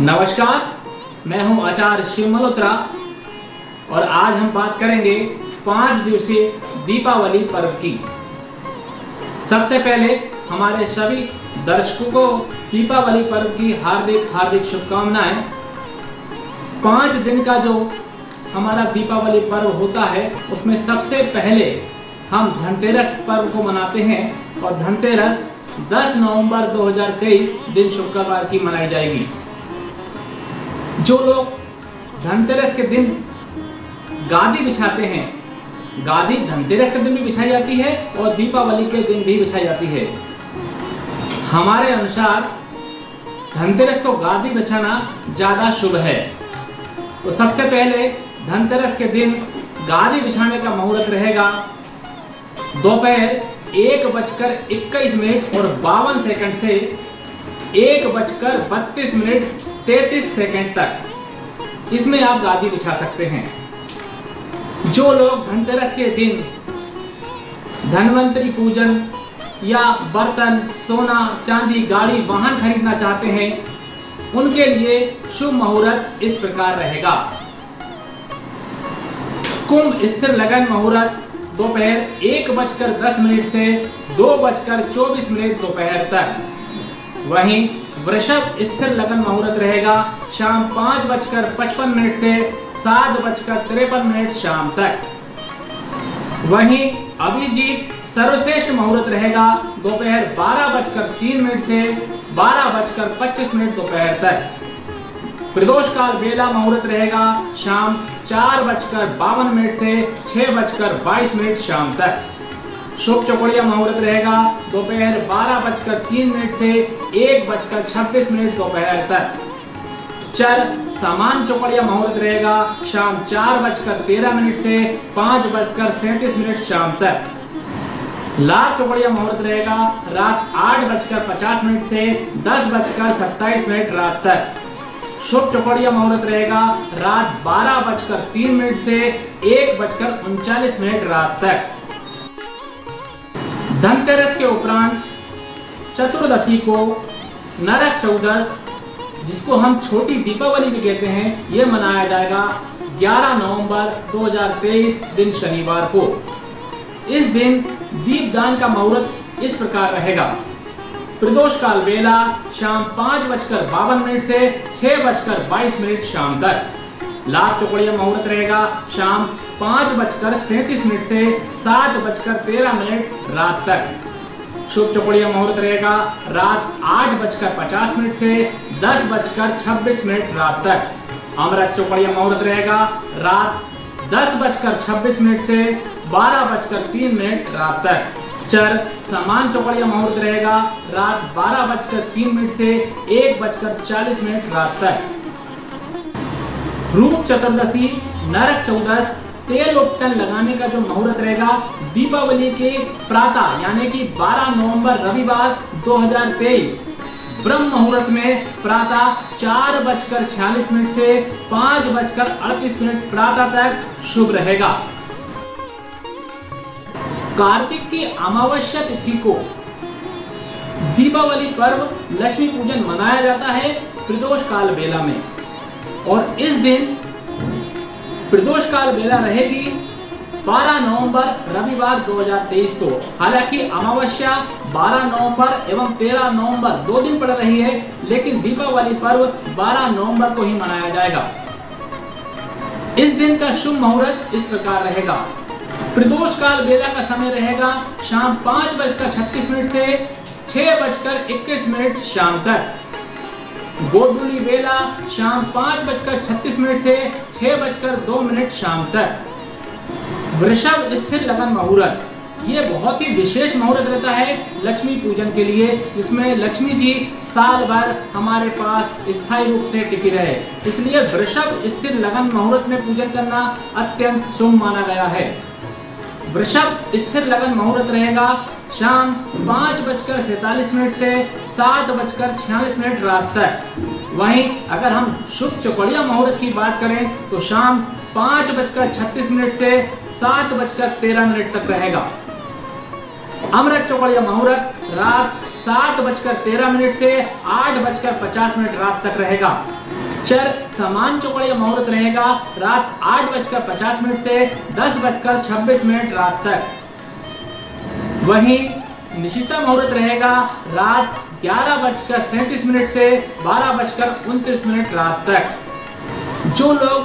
नमस्कार, मैं हूं आचार्य शिव मल्होत्रा और आज हम बात करेंगे 5 दिवसीय दीपावली पर्व की। सबसे पहले हमारे सभी दर्शकों को दीपावली पर्व की हार्दिक हार्दिक शुभकामनाएं। 5 दिन का जो हमारा दीपावली पर्व होता है उसमें सबसे पहले हम धनतेरस पर्व को मनाते हैं और धनतेरस 10 नवंबर 2023 दिन शुक्रवार की मनाई जाएगी। जो लोग धनतेरस के दिन गादी बिछाते हैं, गादी धनतेरस के दिन भी बिछाई जाती है और दीपावली के दिन भी बिछाई जाती है। हमारे अनुसार धनतेरस को गादी बिछाना ज्यादा शुभ है। तो सबसे पहले धनतेरस के दिन गादी बिछाने का मुहूर्त रहेगा दोपहर 1:21 और 52 सेकंड से 1:32 33 तक इसमें आप गादी बिछा सकते हैं। जो लोग धनतेरस के दिन धनवंतरी पूजन या बर्तन, सोना, चांदी, गाड़ी, वाहन खरीदना चाहते हैं उनके लिए शुभ मुहूर्त इस प्रकार रहेगा। कुंभ स्थिर लगन मुहूर्त दोपहर 1:10 से 2:24 दोपहर तक। वहीं वृषभ स्थिर लगन मुहूर्त रहेगा शाम 5:55 से 7:53 शाम तक। वहीं अभिजीत सर्वश्रेष्ठ मुहूर्त रहेगा दोपहर 12:03 से 12:25 दोपहर तक। प्रदोष काल बेला मुहूर्त रहेगा शाम 4:52 से 6:22 शाम तक। शुभ चौकड़िया मुहूर्त रहेगा दोपहर 12:03 से 1:26 दोपहर तक। चर समान चौकड़िया मुहूर्त रहेगा शाम 4:13 से 5:37 शाम तक। लाभ चौकड़िया मुहूर्त रहेगा रात 8:50 से 10:27 रात तक। शुभ चौकड़िया मुहूर्त रहेगा रात 12:03 से 1:39 रात तक। धनतेरस के उपरांत चतुर्दशी को नरक चौदस, जिसको हम छोटी दीपावली भी कहते हैं, यह मनाया जाएगा 11 नवंबर 2023 दिन शनिवार को। इस दिन दीपदान का मुहूर्त इस प्रकार रहेगा। प्रदोष काल बेला शाम 5:52 से 6:22 शाम तक। लाभ चौकड़िया मुहूर्त रहेगा शाम 5:37 से 7:13 रात तक। शुभ चौकड़िया मुहूर्त रहेगा रात 8:50 से 10:26 रात तक। अमृत चौकड़िया मुहूर्त रहेगा रात 10:26 से 12:03 रात तक। चर समान चौकड़िया मुहूर्त रहेगा रात 12:03 से 1:40 रात तक। रूप चतुर्दशी, नरक चौदस, तेल उपटन लगाने का जो मुहूर्त रहेगा दीपावली के प्रातः यानी कि 12 नवंबर रविवार 2023 ब्रह्म मुहूर्त में प्रातः 4:46 से 5:38 प्रातः तक शुभ रहेगा। कार्तिक की अमावस्या तिथि को दीपावली पर्व लक्ष्मी पूजन मनाया जाता है प्रदोष काल बेला में। और इस दिन प्रदोष काल बेला रहेगी 12 नवंबर रविवार 2023 को। हालांकि अमावस्या 12 नवंबर एवं 13 नवंबर 2 दिन पड़ रही है, लेकिन दीपावली पर्व 12 नवंबर को ही मनाया जाएगा। इस दिन का शुभ मुहूर्त इस प्रकार रहेगा। प्रदोष काल बेला का समय रहेगा शाम 5:36 से 6:21 शाम तक। गोधूली बेला शाम 5:36 से 6:02 शाम तक। वृषभ स्थिर लगन मुहूर्त, ये बहुत ही विशेष मुहूर्त रहता है लक्ष्मी पूजन के लिए, जिसमें लक्ष्मी जी साल भर हमारे पास स्थायी रूप से टिकी रहे। इसलिए वृषभ स्थिर लगन मुहूर्त में पूजन करना अत्यंत शुभ माना गया है। वृषभ स्थिर लगन मुहूर्त रहेगा शाम 5:47 से 7:46 रात तक। वहीं अगर हम शुभ चौकड़िया मुहूर्त की बात करें तो शाम 5:36 से 7:13 तक रहेगा। अमृत चौकड़िया मुहूर्त रात 7:13 से 8:50 रात तक रहेगा। चर समान चौकड़िया मुहूर्त रहेगा रात 8:50 से 10:26 रात तक। वहीं निशिता मुहूर्त रहेगा रात 11:37 से 12:29 रात तक। जो लोग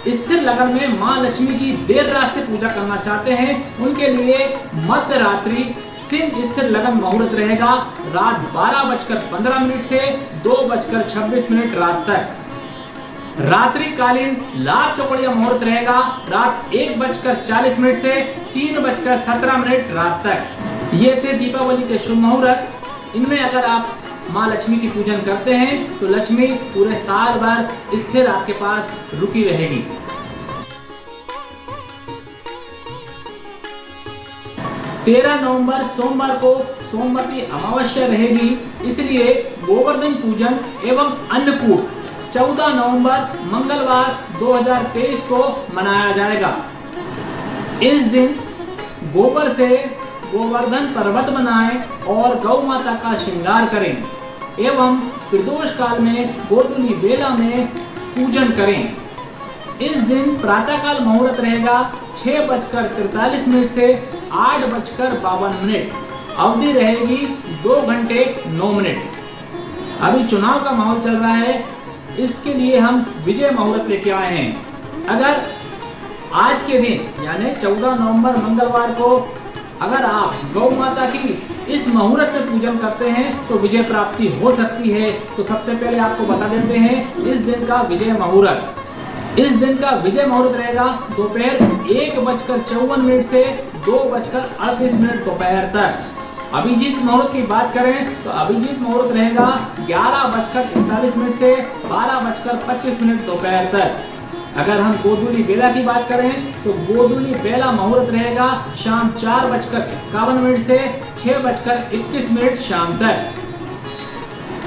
स्थिर लगन में मां लक्ष्मी की देर रात से पूजा करना चाहते हैं उनके लिए मध्य रात्रि सिंह स्थिर लगन मुहूर्त रहेगा रात 12:15 से 2:26 रात तक। रात्रिकालीन लाभ चौकड़िया मुहूर्त रहेगा रात 1:40 से 3:17 रात तक। ये थे दीपावली के शुभ मुहूर्त। इनमें अगर आप मां लक्ष्मी की पूजन करते हैं तो लक्ष्मी पूरे साल भर स्थिर आपके पास रुकी रहेगी। तेरह नवंबर सोमवार को सोमवती अमावस्या रहेगी, इसलिए गोवर्धन पूजन एवं अन्नकूट 14 नवंबर मंगलवार 2023 को मनाया जाएगा। इस दिन गोबर से गोवर्धन पर्वत बनाएं और गौ माता का श्रृंगार करें एवं प्रदोष काल में गोधूली बेला में पूजन करें। इस दिन प्रातःकाल मुहूर्त रहेगा 6:43 से 8:52। अवधि रहेगी 2 घंटे 9 मिनट। अभी चुनाव का माहौल चल रहा है, इसके लिए हम विजय मुहूर्त लेके आए हैं। अगर आज के दिन यानी 14 नवंबर मंगलवार को अगर आप गौ माता की इस मुहूर्त में पूजन करते हैं तो विजय प्राप्ति हो सकती है। तो सबसे पहले आपको बता देते हैं इस दिन का विजय मुहूर्त। इस दिन का विजय मुहूर्त रहेगा दोपहर 1:54 से 2:38 दोपहर तक। अभिजीत मुहूर्त की बात करें तो अभिजीत मुहूर्त रहेगा 11:41 से 12:25 दोपहर तक। अगर हम गोधूली बेला की बात करें तो गोधूली बेला मुहूर्त रहेगा शाम 4:51 से 6:21 शाम तक।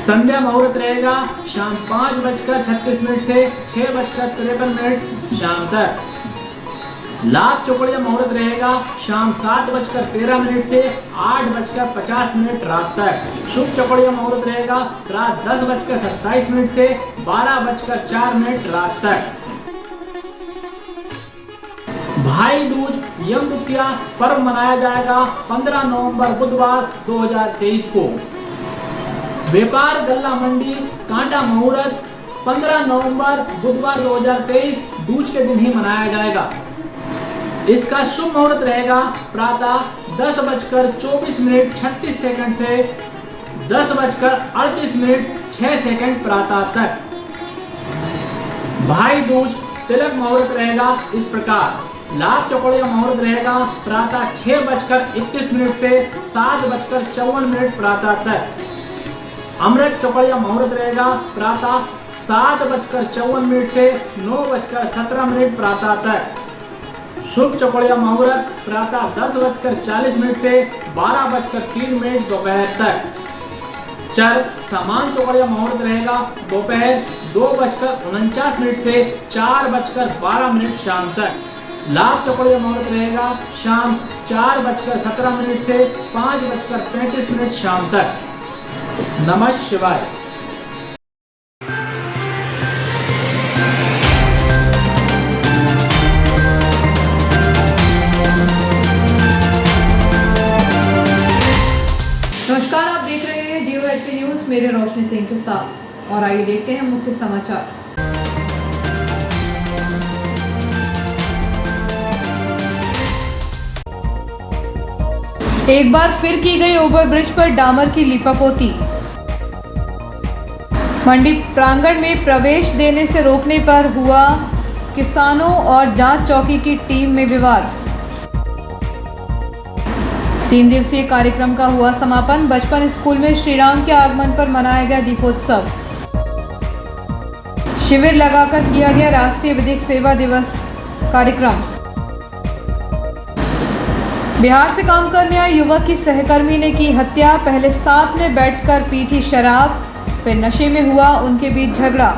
संध्या मुहूर्त रहेगा शाम 5:36 से 6:53 शाम तक। लाभ चौकड़िया मुहूर्त रहेगा शाम 7:13 से 8:50 रात तक। शुभ चौकड़िया मुहूर्त रहेगा रात 10:27 से 12:04 रात तक। भाई दूज यम द्वितीया पर्व मनाया जाएगा 15 नवंबर बुधवार 2023 को। व्यापार गल्ला मंडी कांटा मुहूर्त 15 नवंबर बुधवार 2023 दूज के दिन ही मनाया जाएगा। इसका शुभ मुहूर्त रहेगा प्रातः 10:24 36 से 10:38 6 प्रातः तक। भाई दूज तिलक मुहूर्त रहेगा इस प्रकार। लाभ चौकड़िया मुहूर्त रहेगा प्रातः 6:31 से 7:54 प्रातः तक। अमृत चौकड़िया मुहूर्त रहेगा प्रातः 7:54 से 9:17 प्रातः तक। शुभ चौकड़िया मुहूर्त प्रातः 10:40 से 12:03 दोपहर तक। चर समान चौकड़िया मुहूर्त रहेगा दोपहर 2:49 से 4:12 शाम तक। लाभ चौकड़िया मुहूर्त रहेगा शाम 4:17 से 5:35 शाम तक। नमः शिवाय। नमस्कार, आप देख रहे हैं जियो एचपी न्यूज, मेरे रोशनी सिंह के साथ। और आइए देखते हैं मुख्य समाचार। एक बार फिर की गई ओवरब्रिज पर डामर की लीपापोती। मंडी प्रांगण में प्रवेश देने से रोकने पर हुआ किसानों और जांच चौकी की टीम में विवाद। 3 दिवसीय कार्यक्रम का हुआ समापन। बचपन स्कूल में श्री राम के आगमन पर मनाया गया दीपोत्सव। शिविर लगाकर किया गया राष्ट्रीय विधिक सेवा दिवस कार्यक्रम। बिहार से काम करने आए युवक की सहकर्मी ने की हत्या। पहले साथ में बैठकर पी थी शराब, फिर नशे में हुआ उनके बीच झगड़ा।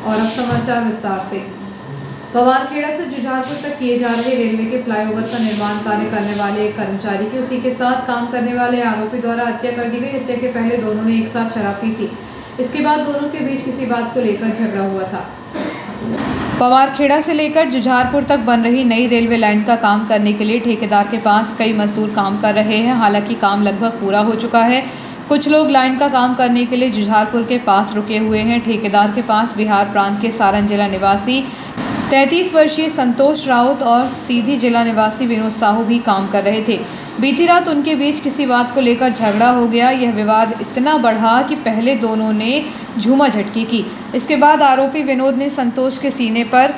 और अब समाचार विस्तार से। पवारखेड़ा से जुझारपुर तक किए जा रहे रेलवे के फ्लाईओवर का निर्माण कार्य करने वाले एक कर्मचारी की उसी के साथ काम करने वाले आरोपी द्वारा हत्या कर दी गई। हत्या के पहले दोनों ने एक साथ शराब पी थी। इसके बाद दोनों के बीच किसी बात को लेकर झगड़ा हुआ था। पवारखेड़ा से लेकर जुझारपुर तक बन रही नई रेलवे लाइन का काम करने के लिए ठेकेदार के पास कई मजदूर काम कर रहे हैं। हालांकि काम लगभग पूरा हो चुका है। कुछ लोग लाइन का काम करने के लिए जुझारपुर के पास रुके हुए हैं। ठेकेदार के पास बिहार प्रांत के सारण जिला निवासी 33 वर्षीय संतोष राउत और सीधी जिला निवासी विनोद साहू भी काम कर रहे थे। बीती रात उनके बीच किसी बात को लेकर झगड़ा हो गया। यह विवाद इतना बढ़ा कि पहले दोनों ने झूमा झटकी की। इसके बाद आरोपी विनोद ने संतोष के सीने पर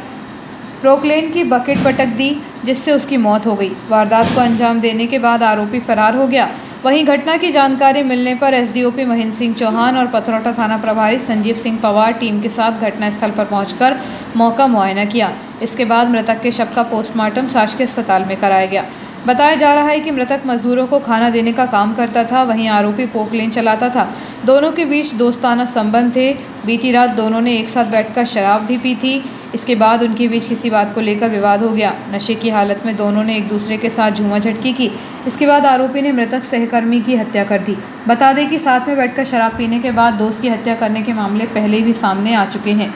प्रोक्लेन की बकेट पटक दी, जिससे उसकी मौत हो गई। वारदात को अंजाम देने के बाद आरोपी फरार हो गया। वहीं घटना की जानकारी मिलने पर एसडीओपी महेंद्र सिंह चौहान और पथरौटा थाना प्रभारी संजीव सिंह पवार टीम के साथ घटनास्थल पर पहुंचकर मौका मुआयना किया। इसके बाद मृतक के शव का पोस्टमार्टम शासकीय अस्पताल में कराया गया। बताया जा रहा है कि मृतक मजदूरों को खाना देने का काम करता था। वहीं आरोपी पोकलेन चलाता था। दोनों के बीच दोस्ताना संबंध थे। बीती रात दोनों ने एक साथ बैठकर शराब भी पी थी। इसके बाद उनके बीच किसी बात को लेकर विवाद हो गया। नशे की हालत में दोनों ने एक दूसरे के साथ झूमा झटकी की। इसके बाद आरोपी ने मृतक सहकर्मी की हत्या कर दी। बता दें कि साथ में बैठकर शराब पीने के बाद दोस्त की हत्या करने के मामले पहले भी सामने आ चुके हैं।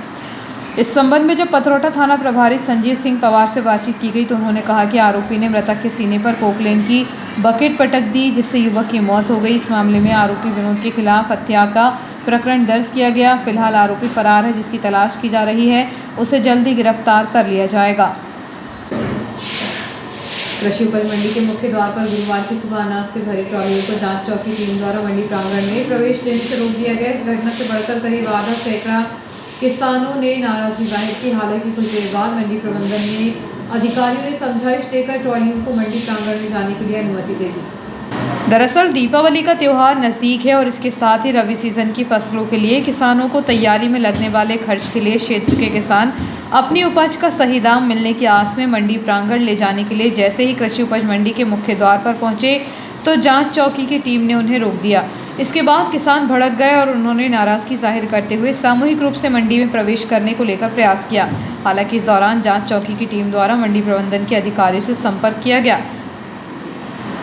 इस संबंध में जब पथरौटा थाना प्रभारी संजीव सिंह पवार से बातचीत की गई तो उन्होंने कहा कि आरोपी ने मृतक के सीने पर पोकलेन की बकेट पटक दी, जिससे युवक की मौत हो गई। इस मामले में आरोपी विनोद के खिलाफ हत्या का प्रकरण दर्ज किया गया। फिलहाल आरोपी फरार है, जिसकी तलाश की जा रही है। उसे जल्दी गिरफ्तार कर लिया जाएगा। कृषि उपज मंडी के मुख्य द्वार पर गुरुवार की सुबह अनाज से भरी ट्रॉलियों को जांच चौकी टीम द्वारा मंडी प्रांगण में प्रवेश देने से रोक दिया गया। इस घटना से बढ़कर करीब आधा सैकड़ा किसानों ने नाराजगी जाहिर की। हालांकि कुछ देर बाद मंडी प्रबंधन ने अधिकारियों ने समझाइश देकर ट्रॉलियों को मंडी प्रांगण में जाने के लिए अनुमति दे दी। दरअसल दीपावली का त्यौहार नज़दीक है और इसके साथ ही रबी सीजन की फसलों के लिए किसानों को तैयारी में लगने वाले खर्च के लिए क्षेत्र के किसान अपनी उपज का सही दाम मिलने की आस में मंडी प्रांगण ले जाने के लिए जैसे ही कृषि उपज मंडी के मुख्य द्वार पर पहुंचे तो जांच चौकी की टीम ने उन्हें रोक दिया। इसके बाद किसान भड़क गए और उन्होंने नाराजगी जाहिर करते हुए सामूहिक रूप से मंडी में प्रवेश करने को लेकर प्रयास किया। हालांकि इस दौरान जांच चौकी की टीम द्वारा मंडी प्रबंधन के अधिकारियों से संपर्क किया गया।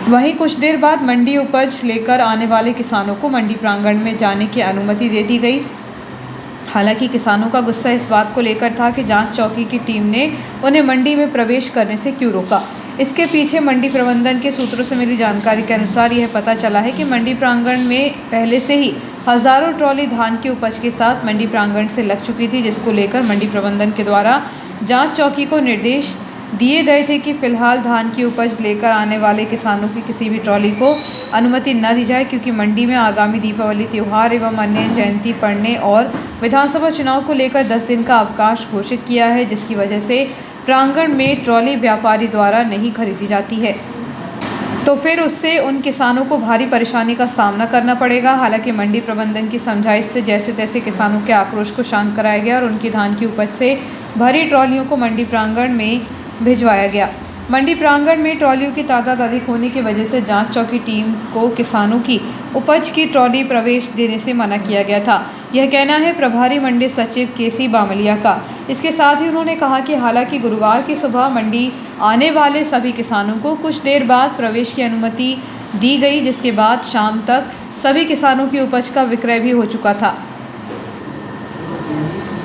वहीं कुछ देर बाद मंडी उपज लेकर आने वाले किसानों को मंडी प्रांगण में जाने की अनुमति दे दी गई। हालांकि किसानों का गुस्सा इस बात को लेकर था कि जांच चौकी की टीम ने उन्हें मंडी में प्रवेश करने से क्यों रोका। इसके पीछे मंडी प्रबंधन के सूत्रों से मिली जानकारी के अनुसार यह पता चला है कि मंडी प्रांगण में पहले से ही हज़ारों ट्रॉली धान की उपज के साथ मंडी प्रांगण से लग चुकी थी, जिसको लेकर मंडी प्रबंधन के द्वारा जांच चौकी को निर्देश दिए गए थे कि फिलहाल धान की उपज लेकर आने वाले किसानों की किसी भी ट्रॉली को अनुमति न दी जाए, क्योंकि मंडी में आगामी दीपावली त्यौहार एवं अन्य जयंती पड़ने और विधानसभा चुनाव को लेकर 10 दिन का अवकाश घोषित किया है, जिसकी वजह से प्रांगण में ट्रॉली व्यापारी द्वारा नहीं खरीदी जाती है, तो फिर उससे उन किसानों को भारी परेशानी का सामना करना पड़ेगा। हालांकि मंडी प्रबंधन की समझाइश से जैसे तैसे किसानों के आक्रोश को शांत कराया गया और उनकी धान की उपज से भरी ट्रॉलियों को मंडी प्रांगण में भिजवाया गया। मंडी प्रांगण में ट्रॉलियों की तादाद अधिक होने की वजह से जांच चौकी टीम को किसानों की उपज की ट्रॉली प्रवेश देने से मना किया गया था। यह कहना है प्रभारी मंडी सचिव केसी बामलिया का। इसके साथ ही उन्होंने कहा कि हालांकि गुरुवार की सुबह मंडी आने वाले सभी किसानों को कुछ देर बाद प्रवेश की अनुमति दी गई, जिसके बाद शाम तक सभी किसानों की उपज का विक्रय भी हो चुका था।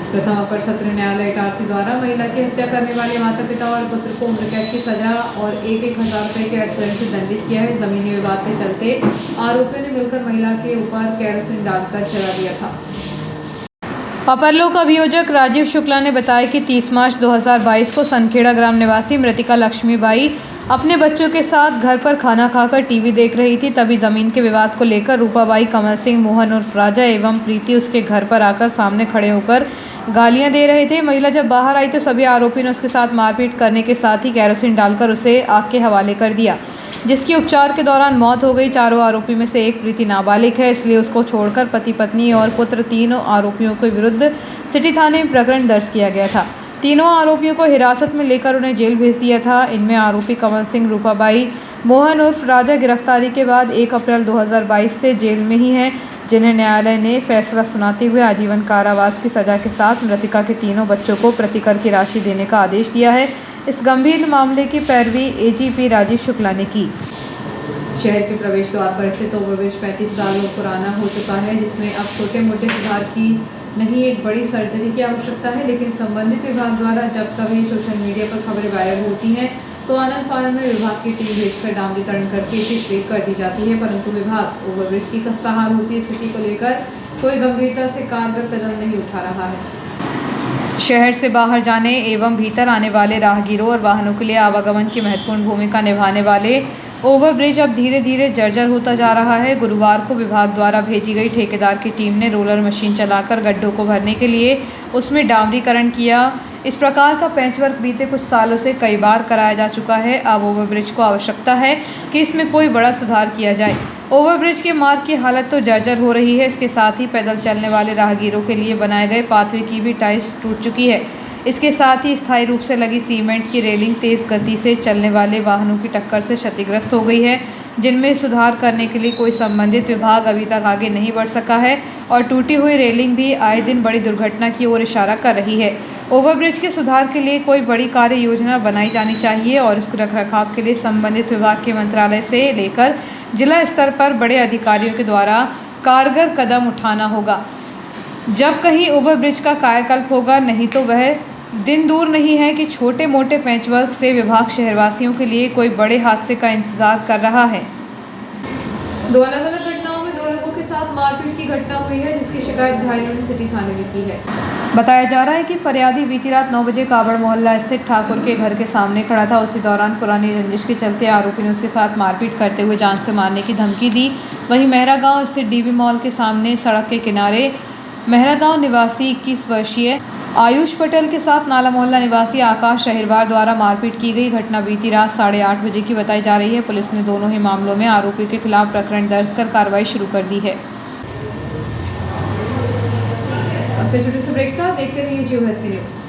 प्रथम अपर सत्र न्यायालय इटारसी द्वारा महिला की हत्या करने वाले माता पिता और पुत्र को उम्र कैद की सजा और 1,000 रुपये के अर्थदंड से दंडित किया है। जमीनी विवाद के चलते आरोपियों ने मिलकर महिला के ऊपर कैरोसिन डालकर जला दिया था। अपर लोक अभियोजक राजीव शुक्ला ने बताया कि 30 मार्च 2022 को सनखेड़ा ग्राम निवासी मृतिका लक्ष्मीबाई अपने बच्चों के साथ घर पर खाना खाकर टीवी देख रही थी। तभी जमीन के विवाद को लेकर रूपाबाई, कमल सिंह, मोहन उर्फ राजा एवं प्रीति उसके घर पर आकर सामने खड़े होकर गालियां दे रहे थे। महिला जब बाहर आई तो सभी आरोपियों ने उसके साथ मारपीट करने के साथ ही कैरोसिन डालकर उसे आग के हवाले कर दिया, जिसकी उपचार के दौरान मौत हो गई। चारों आरोपी में से एक प्रीति नाबालिग है, इसलिए उसको छोड़कर पति, पत्नी और पुत्र तीनों आरोपियों के विरुद्ध सिटी थाने में प्रकरण दर्ज किया गया था। तीनों आरोपियों को हिरासत में लेकर उन्हें जेल भेज दिया था। इनमें आरोपी कमल सिंह, रूपाबाई, मोहन उर्फ राजा गिरफ्तारी के बाद 1 अप्रैल 2022 से जेल में ही हैं। जिन्हें न्यायालय ने फैसला सुनाते हुए आजीवन कारावास की सजा के साथ मृतका के तीनों बच्चों को प्रतिकर की राशि देने का आदेश दिया है। इस गंभीर मामले की पैरवी एजीपी राजीव शुक्ला ने की। शहर के प्रवेश द्वार पर स्थित ओवरब्रिज 35 सालों पुराना हो चुका है, जिसमें अब छोटे मोटे सुधार की नहीं एक बड़ी सर्जरी की आवश्यकता है। लेकिन संबंधित विभाग द्वारा जब कभी सोशल मीडिया पर खबरें वायरल होती हैं तो आनंद फानन में विभाग की टीम भेजकर डामरीकरण करके इसे ब्रेक कर दी जाती है, परंतु विभाग ओवरब्रिज की खस्ताहाल होती स्थिति को लेकर कोई गंभीरता से कारगर कदम नहीं उठा रहा है। शहर से बाहर जाने एवं भीतर आने वाले राहगीरों और वाहनों के लिए आवागमन की महत्वपूर्ण भूमिका निभाने वाले ओवरब्रिज अब धीरे धीरे जर्जर होता जा रहा है। गुरुवार को विभाग द्वारा भेजी गई ठेकेदार की टीम ने रोलर मशीन चलाकर गड्ढों को भरने के लिए उसमें डामरीकरण किया। इस प्रकार का पैचवर्क बीते कुछ सालों से कई बार कराया जा चुका है। अब ओवरब्रिज को आवश्यकता है कि इसमें कोई बड़ा सुधार किया जाए। ओवरब्रिज के मार्ग की हालत तो जर्जर हो रही है, इसके साथ ही पैदल चलने वाले राहगीरों के लिए बनाए गए पाथवे की भी टाइल्स टूट चुकी है। इसके साथ ही स्थायी रूप से लगी सीमेंट की रेलिंग तेज गति से चलने वाले वाहनों की टक्कर से क्षतिग्रस्त हो गई है, जिनमें सुधार करने के लिए कोई संबंधित विभाग अभी तक आगे नहीं बढ़ सका है और टूटी हुई रेलिंग भी आए दिन बड़ी दुर्घटना की ओर इशारा कर रही है। ओवरब्रिज के सुधार के लिए कोई बड़ी कार्य योजना बनाई जानी चाहिए और इसको रखरखाव के लिए संबंधित विभाग के मंत्रालय से लेकर जिला स्तर पर बड़े अधिकारियों के द्वारा कारगर कदम उठाना होगा। जब कहीं ओवरब्रिज का कायाकल्प होगा, नहीं तो वह दिन दूर नहीं है कि छोटे मोटे पैचवर्क से विभाग शहरवासियों के लिए कोई बड़े हादसे का इंतजार कर रहा है। दो अलग अलग घटनाओं में 2 लोगों के साथ मारपीट की घटना हुई है, जिसकी शिकायत घायलों ने सिटी थाने में की है। बताया जा रहा है कि फरियादी बीती रात 9 बजे काबड़ मोहल्ला स्थित ठाकुर के घर के सामने खड़ा था। उसी दौरान पुरानी रंजिश के चलते आरोपी ने उसके साथ मारपीट करते हुए जान से मारने की धमकी दी। वहीं मेहरा गांव स्थित डीबी मॉल के सामने सड़क के किनारे मेहरा गांव निवासी 21 वर्षीय आयुष पटेल के साथ नाला मोहल्ला निवासी आकाश अहिरवार द्वारा मारपीट की गई। घटना बीती रात 8:30 बजे की बताई जा रही है। पुलिस ने दोनों ही मामलों में आरोपियों के खिलाफ प्रकरण दर्ज कर कार्रवाई शुरू कर दी है। अब फिर छोटे से ब्रेक का देखते रहिए जियो हेल्थ न्यूज़।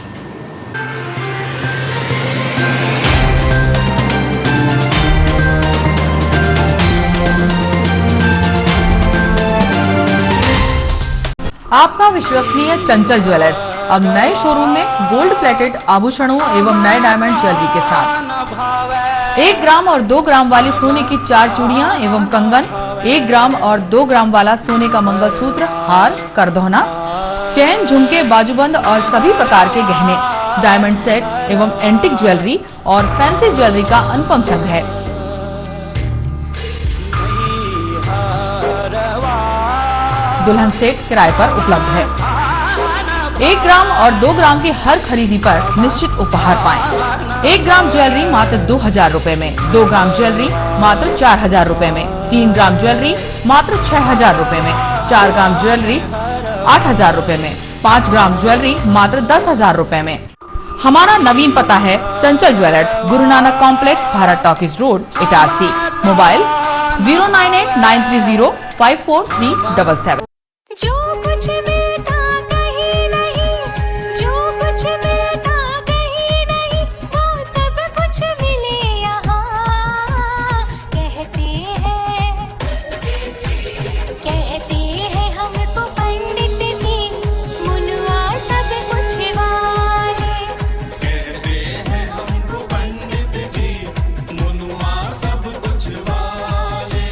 आपका विश्वसनीय चंचल ज्वेलर्स अब नए शोरूम में गोल्ड प्लेटेड आभूषणों एवं नए डायमंड ज्वेलरी के साथ 1 ग्राम और 2 ग्राम वाली सोने की 4 चूड़ियां एवं कंगन, 1 ग्राम और 2 ग्राम वाला सोने का मंगलसूत्र, हार, करदौना, चैन, झुमके, बाजूबंद और सभी प्रकार के गहने, डायमंड सेट एवं एंटिक ज्वेलरी और फैंसी ज्वेलरी का अनुपम संग्रह। दुल्हन सेट किराए पर उपलब्ध है। 1 ग्राम और 2 ग्राम की हर खरीदी पर निश्चित उपहार पाएं। 1 ग्राम ज्वेलरी मात्र 2000 रुपए में, 2 ग्राम ज्वेलरी मात्र 4000 रुपए में, 3 ग्राम ज्वेलरी मात्र 6000 रुपए में, 4 ग्राम ज्वेलरी 8000 रुपए में, 5 ग्राम ज्वेलरी मात्र 10000 रुपए में। हमारा नवीन पता है चंचल jewellers, Guru Nanak complex, Bharat talkies road, Itarsi. Mobile 09893054377। जो कुछ मिलता कहीं नहीं, जो कुछ मिलता कहीं नहीं, वो सब कुछ मिले यहाँ। कहते हैं हमको पंडित जी, मुनुआ सब कुछ वाले। कहते हैं हमको पंडित जी, मुनुआ सब कुछ वाले।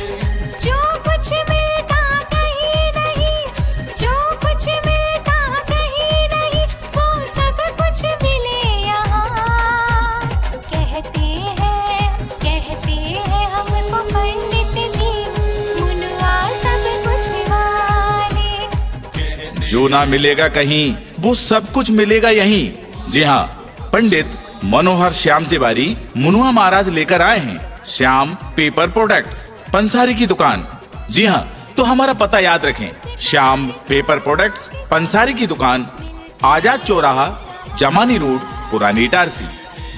जो कुछ मिलता कहीं नहीं, जो कुछ मिलता कहीं नहीं, वो सब कुछ मिले यहाँ। कहते हैं हमको पंडित जी, मुनुआ सब कुछ वाले। जो ना मिलेगा कहीं वो सब कुछ मिलेगा यहीं। जी हाँ, पंडित मनोहर श्याम तिवारी मुनुआ महाराज लेकर आए हैं श्याम पेपर प्रोडक्ट्स, पंसारी की दुकान। जी हाँ, तो हमारा पता याद रखें, श्याम पेपर प्रोडक्ट्स, पंसारी की दुकान, आजाद चौराहा, जमानी रोड, पुरानी इटारसी,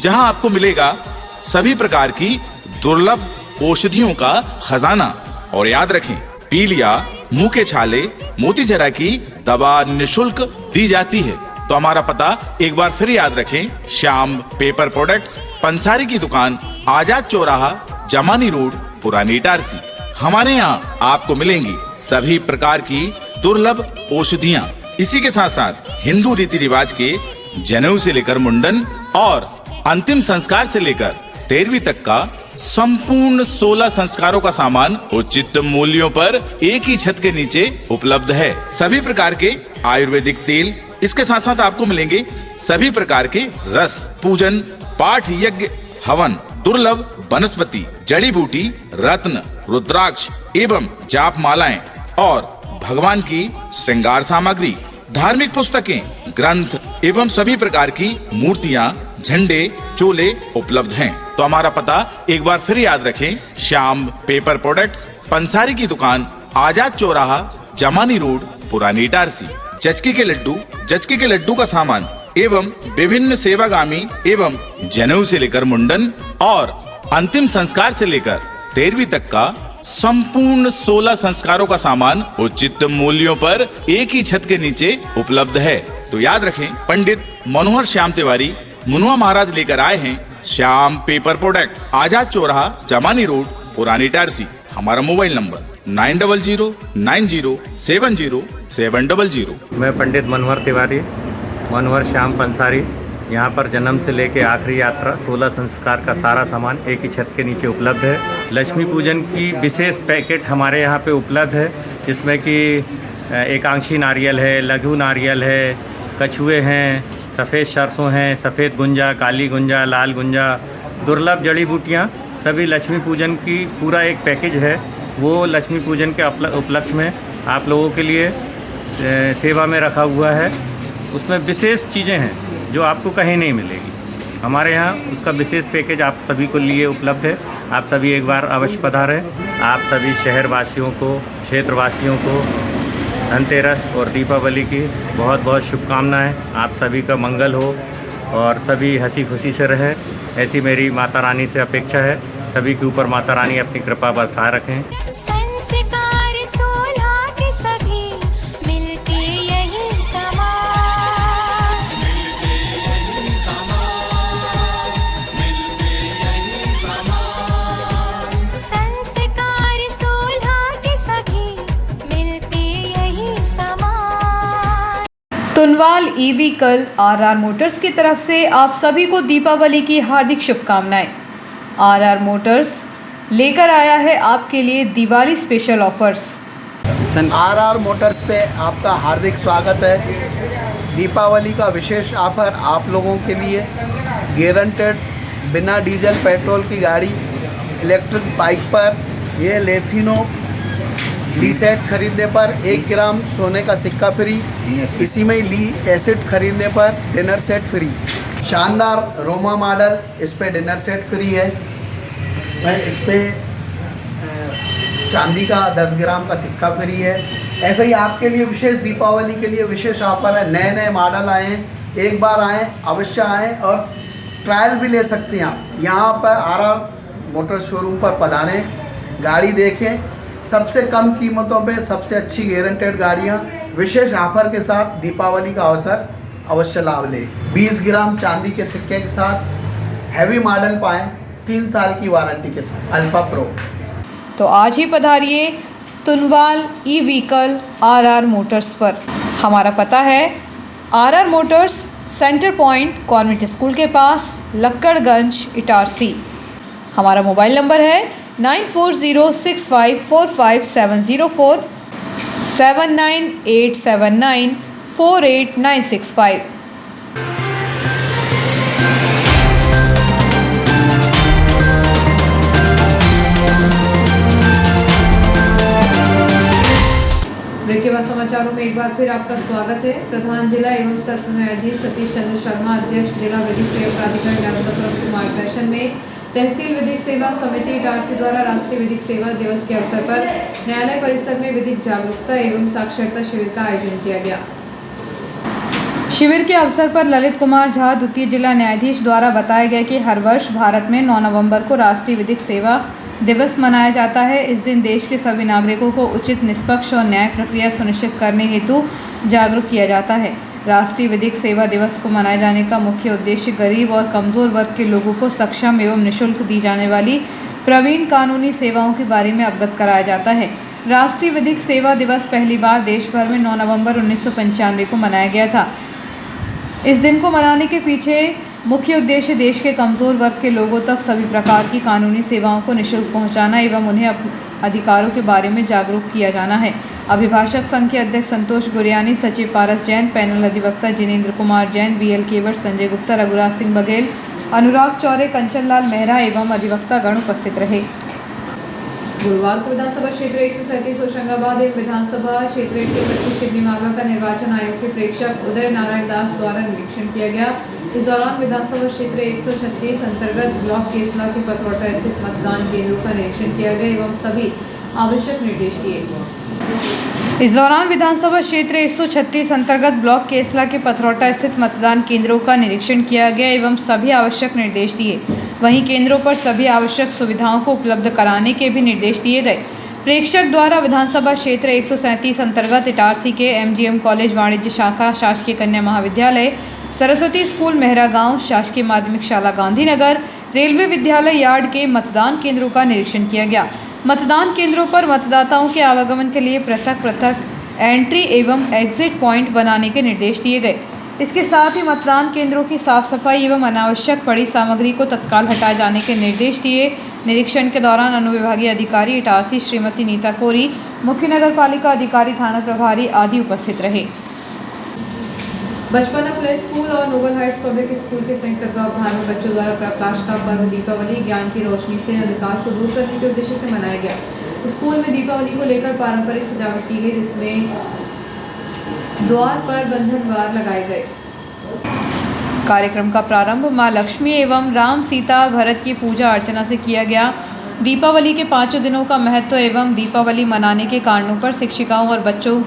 जहां आपको मिलेगा सभी प्रकार की दुर्लभ औषधियों का खजाना। और याद रखें, पीलिया, मुंह के छाले, मोतीजरा की दवा निशुल्क दी जाती है। तो हमारा पता एक बार फिर याद रखें, श्याम पेपर प्रोडक्ट्स, पंसारी की दुकान, आजाद चौराहा, जमानी रोड, पुरानी इटारसी। हमारे यहाँ आपको मिलेंगी सभी प्रकार की दुर्लभ औषधियाँ। इसी के साथ साथ हिंदू रीति रिवाज के जनेऊ से लेकर मुंडन और अंतिम संस्कार से लेकर 13वीं तक का संपूर्ण 16 संस्कारों का सामान उचित मूल्यों पर एक ही छत के नीचे उपलब्ध है। सभी प्रकार के आयुर्वेदिक तेल, इसके साथ साथ आपको मिलेंगे सभी प्रकार के रस, पूजन, पाठ, यज्ञ, हवन, दुर्लभ वनस्पति, जड़ी बूटी, रत्न, रुद्राक्ष एवं जाप मालाएं और भगवान की श्रृंगार सामग्री, धार्मिक पुस्तकें, ग्रंथ एवं सभी प्रकार की मूर्तियां, झंडे, चोले उपलब्ध हैं। तो हमारा पता एक बार फिर याद रखें, श्याम पेपर प्रोडक्ट्स, पंसारी की दुकान, आजाद चौराहा, जमानी रोड, पुरानी इटारसी। जचकी के लड्डू का सामान एवं विभिन्न सेवागामी एवं जनेऊ से लेकर मुंडन और अंतिम संस्कार से लेकर 13वीं तक का संपूर्ण 16 संस्कारों का सामान उचित मूल्यों पर एक ही छत के नीचे उपलब्ध है। तो याद रखें, पंडित मनोहर श्याम तिवारी मुनुआ महाराज लेकर आए हैं श्याम पेपर प्रोडक्ट, आजाद चौराहा, जमानी रोड, पुरानी इटारसी। हमारा मोबाइल नंबर 9009070700। मैं पंडित मनोहर तिवारी, मनोहर श्याम पंसारी, यहाँ पर जन्म से लेके आखिरी यात्रा 16 संस्कार का सारा सामान एक ही छत के नीचे उपलब्ध है। लक्ष्मी पूजन की विशेष पैकेट हमारे यहाँ पे उपलब्ध है, जिसमें कि एकांशी नारियल है, लघु नारियल है, कछुए हैं, सफ़ेद सरसों हैं, सफ़ेद गुंजा, काली गुंजा, लाल गुंजा, दुर्लभ जड़ी बूटियाँ, सभी लक्ष्मी पूजन की पूरा एक पैकेज है। वो लक्ष्मी पूजन के उपलक्ष्य में आप लोगों के लिए सेवा में रखा हुआ है। उसमें विशेष चीज़ें हैं जो आपको कहीं नहीं मिलेगी। हमारे यहाँ उसका विशेष पैकेज आप सभी को लिए उपलब्ध है। आप सभी एक बार अवश्य पधारें। आप सभी शहरवासियों को, क्षेत्रवासियों को धनतेरस और दीपावली की बहुत बहुत शुभकामनाएं। आप सभी का मंगल हो और सभी हंसी खुशी से रहें, ऐसी मेरी माता रानी से अपेक्षा है। सभी के ऊपर माता रानी अपनी कृपा बरसाए रखें। संस्कार 16 के सभी मिलके यही संस्कार 16 के सभी मिलके यही Tunwal E vehicle R Motors की तरफ से आप सभी को दीपावली की हार्दिक शुभकामनाएं। आर मोटर्स लेकर आया है आपके लिए Diwali special offers. R motors पे आपका हार्दिक स्वागत है। दीपावली का विशेष ऑफर आप लोगों के लिए, गारंटेड बिना डीजल पेट्रोल की गाड़ी, इलेक्ट्रिक बाइक पर ये लेथिनो ली सेट खरीदने पर 1 ग्राम सोने का सिक्का फ्री, इसी में ली एसिड खरीदने पर डिनर सेट फ्री। शानदार रोमा मॉडल, इस पे डिनर सेट फ्री है। इस पे चांदी का 10 ग्राम का सिक्का फ्री है। ऐसे ही आपके लिए विशेष दीपावली के लिए विशेष ऑफर है। नए नए मॉडल आए हैं, एक बार आएँ, अवश्य आएँ और ट्रायल भी ले सकते हैं आप। यहाँ पर आर मोटर शोरूम पर पधारें, गाड़ी देखें। सबसे कम कीमतों पे सबसे अच्छी गारंटेड गाड़ियाँ विशेष ऑफर के साथ दीपावली का अवसर अवश्य लाभ लें। 20 ग्राम चांदी के सिक्के के साथ हैवी मॉडल पाएँ 3 साल की वारंटी के साथ अल्फा प्रो। तो आज ही पधारिए Tunwal E vehicle R motors पर। हमारा पता है R motors, center point, convent school के पास, लक्कड़गंज, इटारसी। हमारा मोबाइल नंबर है 9406545704 7987948965। ब्रेक के बाद समाचारों में एक बार फिर आपका स्वागत है। प्रधान जिला एवं सत्र न्यायाधीश सतीश चंद्र शर्मा, अध्यक्ष जिला विधिक सेवा प्राधिकरण नर्मदापुरम के मार्गदर्शन में तहसील विधिक सेवा समिति इटारसी द्वारा राष्ट्रीय विधिक सेवा दिवस के अवसर पर न्यायालय परिसर में विधिक जागरूकता एवं साक्षरता शिविर का आयोजन किया गया। शिविर के अवसर पर ललित कुमार झा, द्वितीय जिला न्यायाधीश द्वारा बताया गया कि हर वर्ष भारत में 9 नवंबर को राष्ट्रीय विधिक सेवा दिवस मनाया जाता है। इस दिन देश के सभी नागरिकों को उचित, निष्पक्ष और न्याय प्रक्रिया सुनिश्चित करने हेतु जागरूक किया जाता है। राष्ट्रीय विधिक सेवा दिवस को मनाए जाने का मुख्य उद्देश्य गरीब और कमज़ोर वर्ग के लोगों को सक्षम एवं निःशुल्क दी जाने वाली प्रवीण कानूनी सेवाओं के बारे में अवगत कराया जाता है। राष्ट्रीय विधिक सेवा दिवस पहली बार देश भर में 9 नवंबर 1995 को मनाया गया था। इस दिन को मनाने के पीछे मुख्य उद्देश्य देश के कमज़ोर वर्ग के लोगों तक सभी प्रकार की कानूनी सेवाओं को निःशुल्क पहुंचाना एवं उन्हें अधिकारों के बारे में जागरूक किया जाना है। अभिभाषक संघ के अध्यक्ष संतोष गुरियानी, सचिव पारस जैन, पैनल अधिवक्ता जिनेंद्र कुमार जैन, बीएल केवट, संजय गुप्ता, रघुराज सिंह बघेल, अनुराग चौरे, कंचन लाल मेहरा एवं अधिवक्ता गण उपस्थित रहे। गुरुवार को विधानसभा क्षेत्र 137 होशंगाबाद एक विधानसभा क्षेत्र 125 शिवनी मालवा का निर्वाचन आयोग के प्रेक्षक उदय नारायण दास द्वारा निरीक्षण किया गया। इस दौरान विधानसभा क्षेत्र 136 अंतर्गत ब्लॉक केसला के पथरौटा स्थित मतदान केंद्रों का निरीक्षण किया गया एवं सभी आवश्यक निर्देश दिए। इस दौरान विधानसभा क्षेत्र 136 अंतर्गत ब्लॉक केसला के पथरौटा स्थित मतदान केंद्रों का निरीक्षण किया गया एवं सभी आवश्यक निर्देश दिए। वहीं केंद्रों पर सभी आवश्यक सुविधाओं को उपलब्ध कराने के भी निर्देश दिए गए। प्रेक्षक द्वारा विधानसभा क्षेत्र 137 अंतर्गत इटारसी के एमजीएम कॉलेज वाणिज्य शाखा, शासकीय कन्या महाविद्यालय, सरस्वती स्कूल मेहरा गांव, शासकीय माध्यमिक शाला गांधीनगर, रेलवे विद्यालय यार्ड के मतदान केंद्रों का निरीक्षण किया गया। मतदान केंद्रों पर मतदाताओं के आवागमन के लिए पृथक एंट्री एवं एग्जिट पॉइंट बनाने के निर्देश दिए गए। इसके साथ ही मतदान केंद्रों की साफ सफाई एवं अनावश्यक पड़ी सामग्री को तत्काल हटाए जाने के निर्देश दिए। निरीक्षण के दौरान अनुविभागीय अधिकारी इटारसी श्रीमती नीता कोरी, मुख्य नगर पालिका अधिकारी, थाना प्रभारी आदि उपस्थित रहे। बचपना प्ले स्कूल और नोबल हाइट्स पब्लिक स्कूल के संयुक्त तत्वावधान में बच्चों द्वारा प्रकाश का पर्व दीपावली ज्ञान की रोशनी से अंधकार को दूर करने के उद्देश्य से मनाया गया। स्कूल में दीपावली को लेकर पारंपरिक सजावट की गई, जिसमें द्वार पर बंधन द्वार लगाए गए। कार्यक्रम का प्रारंभ मां लक्ष्मी एवं राम, सीता, भरत की पूजा अर्चना से किया गया। दीपावली के 5 दिनों का महत्व एवं दीपावली मनाने के कारणों पर शिक्षिकाओं और बच्चों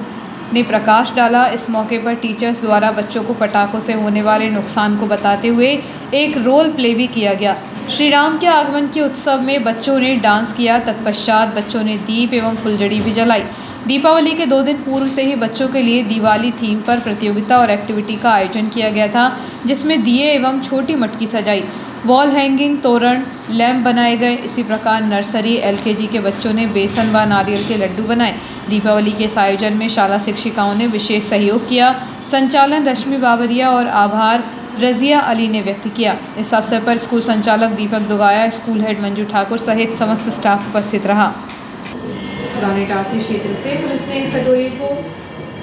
ने प्रकाश डाला। इस मौके पर टीचर्स द्वारा बच्चों को पटाखों से होने वाले नुकसान को बताते हुए एक रोल प्ले भी किया गया। श्री राम के आगमन के उत्सव में बच्चों ने डांस किया। तत्पश्चात बच्चों ने दीप एवं फुलझड़ी भी जलाई। दीपावली के 2 दिन पूर्व से ही बच्चों के लिए दिवाली थीम पर प्रतियोगिता और एक्टिविटी का आयोजन किया गया था, जिसमें दिए एवं छोटी मटकी सजाई, वॉल हैंगिंग, तोरण, लैंप बनाए गए। इसी प्रकार नर्सरी एलकेजी के बच्चों ने बेसन व नारियल के लड्डू बनाए। दीपावली के इस आयोजन में शाला शिक्षिकाओं ने विशेष सहयोग किया। संचालन रश्मि बाबरिया और आभार रजिया अली ने व्यक्त किया। इस अवसर पर स्कूल संचालक दीपक दुगाया, स्कूल हेड मंजू ठाकुर सहित समस्त स्टाफ उपस्थित रहा। पुराने इटारसी क्षेत्र से पुलिस ने एक सटोरी को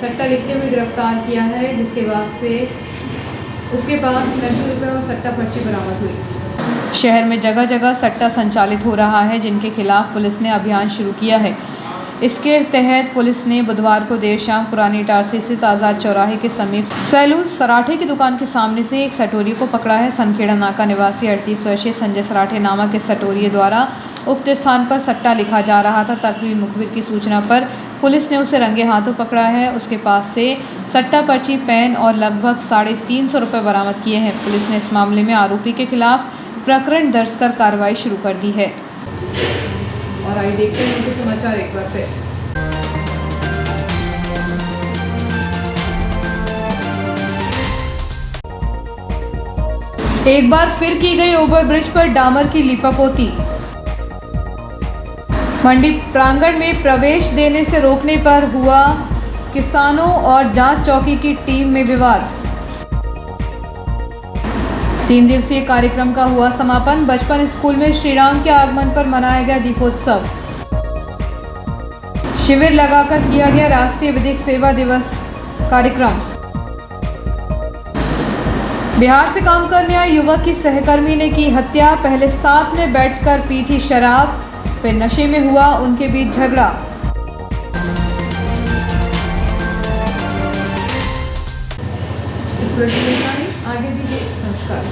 सट्टा लिखते हुए गिरफ्तार किया है, जिसके बाद से उसके पास नकदी रुपये और सट्टा पर्ची बरामद हुई। शहर में जगह जगह सट्टा संचालित हो रहा है, जिनके खिलाफ पुलिस ने अभियान शुरू किया है। इसके तहत पुलिस ने बुधवार को देर शाम पुरानी इटारसी स्थित आज़ाद चौराहे के समीप सैलून सराठे की दुकान के सामने से एक सटोरी को पकड़ा है। सनखेड़ा नाका निवासी 38 वर्षीय संजय सराठे नामक इस सटोरिये द्वारा उक्त स्थान पर सट्टा लिखा जा रहा था। तभी मुखबिर की सूचना पर पुलिस ने उसे रंगे हाथों पकड़ा है। उसके पास से सट्टा पर्ची, पेन और लगभग 350 रुपये बरामद किए हैं। पुलिस ने इस मामले में आरोपी के खिलाफ प्रकरण दर्ज कर कार्रवाई शुरू कर दी है। और आइए देखते हैं उनके समाचार एक बार फिर। एक बार फिर की गई ओवरब्रिज पर डामर की लीपापोती। मंडी प्रांगण में प्रवेश देने से रोकने पर हुआ किसानों और जांच चौकी की टीम में विवाद। 3 दिवसीय कार्यक्रम का हुआ समापन। बचपन स्कूल में श्री राम के आगमन पर मनाया गया दीपोत्सव। शिविर लगाकर किया गया राष्ट्रीय विधिक सेवा दिवस कार्यक्रम। बिहार से काम करने आए युवक की सहकर्मी ने की हत्या। पहले साथ में बैठकर पी थी शराब, फिर नशे में हुआ उनके बीच झगड़ा। इस वीडियो में आगे दीजिए। नमस्कार।